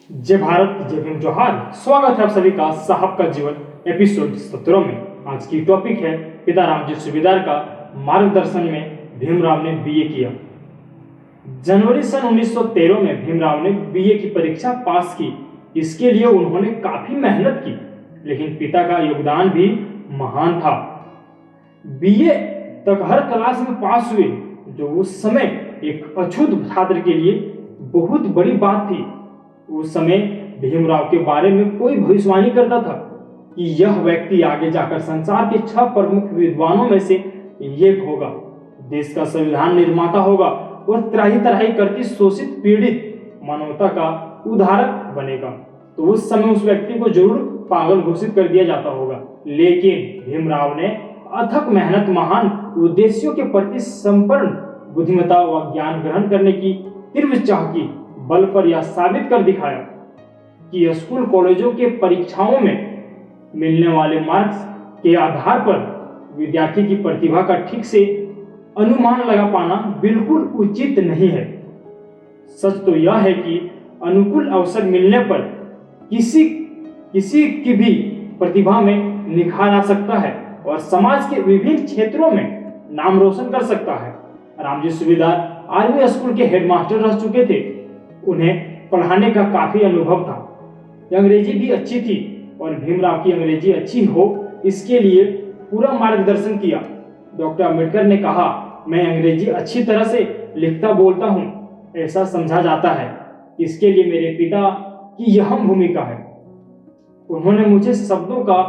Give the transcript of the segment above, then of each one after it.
जय भारत, जय भीम, जोहार। स्वागत है आप सभी का साहब का जीवन एपिसोड 17 में। आज की टॉपिक है पिता रामजी सुबेदार का मार्गदर्शन में भीमराव ने बीए किया। जनवरी सन 1913 में भीमराव ने बीए की परीक्षा पास की। इसके लिए उन्होंने काफी मेहनत की, लेकिन पिता का योगदान भी महान था। बीए तक हर क्लास में पास हुए, जो उस समय एक अछूत छात्र के लिए बहुत बड़ी बात थी। उस समय भीमराव के बारे में कोई भविष्यवाणी करता था कि यह व्यक्ति आगे जाकर संसार के 6 प्रमुख विद्वानों में से एक होगा, देश का संविधान निर्माता होगा और त्राही तराही करती शोषित पीड़ित मानवता का उद्धारक बनेगा। तो उस समय उस व्यक्ति को जरूर पागल घोषित कर दिया जाता होगा। लेकिन भीमराव ने अथक मेहनत, महान उद्देश्यों के प्रति संपूर्ण बुद्धिमत्ता व ज्ञान ग्रहण करने की तीव्र चाह की बल पर यह साबित कर दिखाया कि स्कूल कॉलेजों के परीक्षाओं में मिलने वाले मार्क्स के आधार पर विद्यार्थी की प्रतिभा का ठीक से अनुमान लगा पाना बिल्कुल उचित नहीं है। सच तो यह है कि अनुकूल अवसर मिलने पर किसी की भी प्रतिभा में निखार आ सकता है और समाज के विभिन्न क्षेत्रों में नाम रोशन कर सकता है। रामजी सुबेदार आर्मी स्कूल के हेडमास्टर रह चुके थे। उन्हें पढ़ाने का काफी अनुभव था। अंग्रेजी भी अच्छी थी और भीमराव की अंग्रेजी अच्छी हो, इसके लिए पूरा मार्गदर्शन किया। डॉक्टर अम्बेडकर ने कहा, मैं अंग्रेजी अच्छी तरह से लिखता बोलता हूँ, ऐसा समझा जाता है। इसके लिए मेरे पिता की अहम भूमिका है। उन्होंने मुझे शब्दों का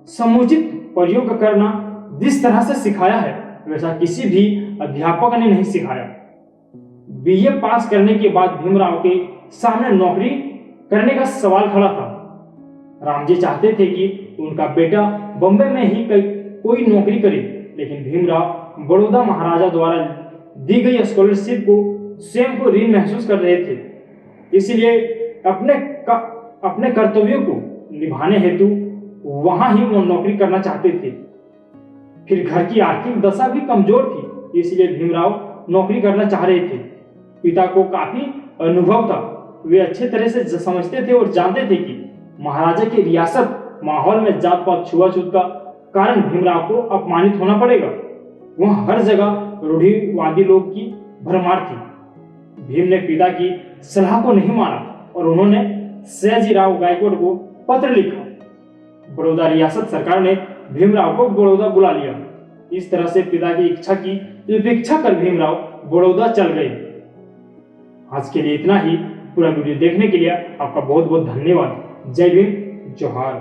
समुचित प्रयोग करना जिस तरह से सिखाया है, वैसा किसी भी अध्यापक ने नहीं सिखाया। बीए पास करने के बाद भीमराव के सामने नौकरी करने का सवाल खड़ा था। रामजी चाहते थे कि उनका बेटा बॉम्बे में ही कोई नौकरी करे, लेकिन भीमराव बड़ौदा महाराजा द्वारा दी गई स्कॉलरशिप को स्वयं को ऋण महसूस कर रहे थे। इसलिए अपने कर्तव्यों को निभाने हेतु वहां ही वो नौकरी करना चाहते थे। फिर घर की आर्थिक दशा भी कमजोर थी, इसलिए भीमराव नौकरी करना चाह रहे थे। पिता को काफी अनुभव था। वे अच्छे तरह से समझते थे और जानते थे कि महाराजा की रियासत माहौल में जात पात छुआछूत का कारण भीमराव को अपमानित होना पड़ेगा। वह हर जगह रूढ़िवादी लोग की भरमार थी। भीम ने पिता की सलाह को नहीं माना और उन्होंने सयाजीराव गायकवाड़ को पत्र लिखा। बड़ौदा रियासत सरकार ने भीमराव को बड़ौदा बुला लिया। इस तरह से पिता की इच्छा की उपेक्षा कर भीमराव बड़ौदा चल गए। आज के लिए इतना ही। पूरा वीडियो देखने के लिए आपका बहुत बहुत धन्यवाद। जय भीम, जोहार।